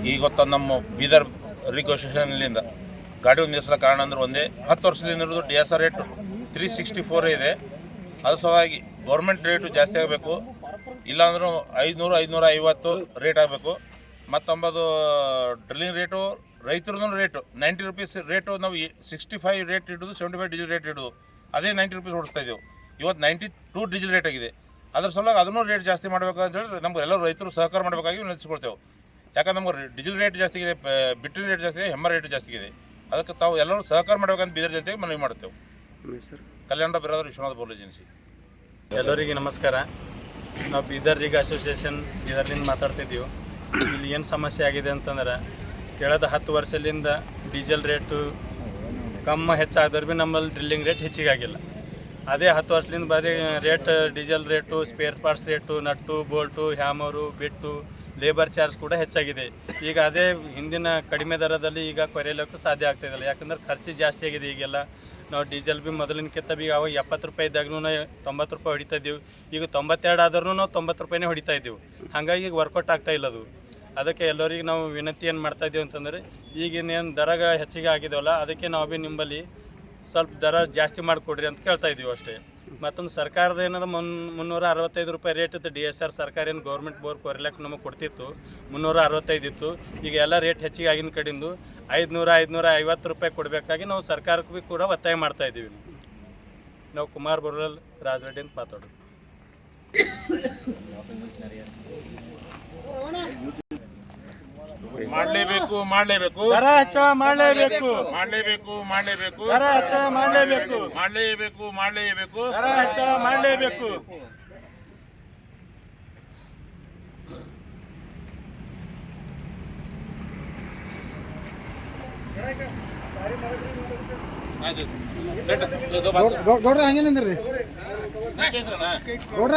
ಈಗ ಗೊತ್ತ ನಮ್ಮ ಬೀದರ್ ರಿಕೋಸ್ಟೇಷನ್ಲಿಂದ ಗಾಡಿ ಒಂದು ದಿವಸ ಕಾರಣ ಅಂದ್ರೆ ಒಂದೇ 10 ವರ್ಷದಿಂದ ಇರೋದು DSR ರೇಟು 364 ಇದೆ. ಅದು ಸಲುವಾಗಿ ಗೌರ್ಮೆಂಟ್ ರೇಟು ಜಾಸ್ತಿ ಆಗಬೇಕು, ಇಲ್ಲಾಂದ್ರೂ 500-550 ರೇಟ್ ಆಗಬೇಕು. ಮತ್ತೊಂಬದು ಡ್ರಿಲ್ಲಿಂಗ್ ರೇಟು ರೈತರದ್ದು ರೇಟು 90 ರೂಪೀಸ್ ರೇಟು. ನಾವು 65 ರೇಟ್ ಇಡೋದು, 75 ಡೀಸೆಲ್ ರೇಟ್ ಇಡೋದು, ಅದೇ 90 ರೂಪೀಸ್ ಓಡಿಸ್ತಾ ಇದ್ದೆವು. ಇವತ್ತು 92 ಡೀಸೆಲ್ ರೇಟ್ ಆಗಿದೆ. ಅದ್ರ ಸಲುವಾಗಿ ಅದನ್ನು ರೇಟ್ ಜಾಸ್ತಿ ಮಾಡಬೇಕು ಅಂತೇಳಿ ನಮ್ಗೆ ಎಲ್ಲರೂ ರೈತರು ಸಹಕಾರ ಮಾಡಬೇಕಾಗಿ ನೆನೆಸ್ಕೊಳ್ತೇವೆ. ಯಾಕಂದ್ರೆ ನಮ್ಗೆ ಡೀಸೆಲ್ ರೇಟ್ ಜಾಸ್ತಿ ಇದೆ, ಬಿಟ್ಟಿನ ರೇಟ್ ಜಾಸ್ತಿ ಇದೆ, ಹೆಮ್ಮ ರೇಟ್ ಜಾಸ್ತಿ ಇದೆ. ಅದಕ್ಕೆ ತಾವು ಎಲ್ಲರೂ ಸಹಕಾರ ಮಾಡಬೇಕಂತ ಬೀದರ್ ಜನತೆಗೆ ಮನವಿ ಮಾಡ್ತೇವೆ. ಕಲ್ಯಾಣ ಬಿರಾದರ್ ವಿಶ್ವನಾಥ ಬೋಲ್ ಏಜೆನ್ಸಿ. ಎಲ್ಲರಿಗೆ ನಮಸ್ಕಾರ. ನಾವು ಬೀದರ್ ರಿಗ್ ಅಸೋಸಿಯೇಷನ್ ಬೀದರ್ಲಿಂದ ಮಾತಾಡ್ತಿದ್ದೀವಿ. ಇಲ್ಲಿ ಏನು ಸಮಸ್ಯೆ ಆಗಿದೆ ಅಂತಂದ್ರೆ ಕಳೆದ 10 ವರ್ಷದಿಂದ ಡೀಸೆಲ್ ರೇಟು ಹೆಚ್ಚಾದ್ರೆ ಭೀ ನಮ್ಮಲ್ಲಿ ಡ್ರಿಲ್ಲಿಂಗ್ ರೇಟ್ ಹೆಚ್ಚಿಗೆ ಆಗಿಲ್ಲ. ಅದೇ 10 ವರ್ಷದಿಂದ ಬರೀ diesel rate, spare parts rate, nut Bolt, hammer, ಬಿಟ್ಟು, ಲೇಬರ್ ಚಾರ್ಜ್ ಕೂಡ ಹೆಚ್ಚಾಗಿದೆ. ಈಗ ಅದೇ ಹಿಂದಿನ ಕಡಿಮೆ ದರದಲ್ಲಿ ಈಗ ಕೊರೆಯಲಿಕ್ಕೂ ಸಾಧ್ಯ ಆಗ್ತಾಯಿಲ್ಲ. ಯಾಕಂದ್ರೆ ಖರ್ಚು ಜಾಸ್ತಿ ಆಗಿದೆ. ಈಗೆಲ್ಲ ನಾವು ಡೀಸೆಲ್ ಭೀ ಮೊದಲಿನಕ್ಕಿಂತ ಭೀ ಅವಾಗ 70 ರೂಪಾಯಿ ಇದ್ದಾಗೂ 90 ರೂಪಾಯಿ ಹೊಡಿತಾ ಇದ್ದೀವಿ. ಈಗ 92 ಆದ್ರೂ ನಾವು 90 ರೂಪಾಯಿನೇ ಹೊಡಿತಾ ಇದ್ದೀವಿ. ಹಾಗಾಗಿ ಈಗ ವರ್ಕೌಟ್ ಆಗ್ತಾ ಇಲ್ಲ ಅದು. ಅದಕ್ಕೆ ಎಲ್ಲರಿಗೆ ನಾವು ವಿನಂತಿ ಏನು ಮಾಡ್ತಾಯಿದ್ದೀವಿ ಅಂತಂದರೆ, ಈಗಿನೇನು ದರ ಹೆಚ್ಚಿಗೆ ಆಗಿದೆವಲ್ಲ, ಅದಕ್ಕೆ ನಾವು ಭೀ ನಿಮ್ಮಲ್ಲಿ ಸ್ವಲ್ಪ ದರ ಜಾಸ್ತಿ ಮಾಡಿಕೊಡ್ರಿ ಅಂತ ಕೇಳ್ತಾ ಇದ್ದೀವಿ ಅಷ್ಟೇ. ಮತ್ತೊಂದು ಸರ್ಕಾರದ ಏನದ 365 ರೂಪಾಯಿ ರೇಟ್ ಇತ್ತು. DSR ಸರ್ಕಾರ ಏನು ಗೌರ್ಮೆಂಟ್ ಬೋರ್ ಕೊರಿಲಕ್ಕೆ ನಮಗೆ ಕೊಡ್ತಿತ್ತು, 365 ಇತ್ತು. ಈಗ ಎಲ್ಲ ರೇಟ್ ಹೆಚ್ಚಿಗೆ ಆಗಿನ ಕಡೆಯಿಂದ 500-550 ರೂಪಾಯಿ ಕೊಡಬೇಕಾಗಿ ನಾವು ಸರ್ಕಾರಕ್ಕೂ ಕೂಡ ಒತ್ತಾಯ ಮಾಡ್ತಾ ಇದ್ದೀವಿ. ನಾವು ಕುಮಾರ್ ಬೋರ್ವೆಲ್ ರಾಜರೆಡ್ಡಿ ಅಂತ ಮಾತಾಡೋದು. ಮಾಡಲೇಬೇಕು ಮಾಡಲೇಬೇಕು ದರ ಹೆಚ್ಚಳ ಮಾಡಲೇಬೇಕು ಮಾಡಲೇಬೇಕು ಮಾಡಲೇಬೇಕು ದರ ಹೆಚ್ಚಳ ಮಾಡಲೇಬೇಕು ಮಾಡಲೇಬೇಕು ಮಾಡಲೇಬೇಕು ದರ ಹೆಚ್ಚಳ ಮಾಡಲೇಬೇಕು. ಗೌಡ್ರ ಹಂಗೇನಂದ್ರಿ ಗೌಡ್ರ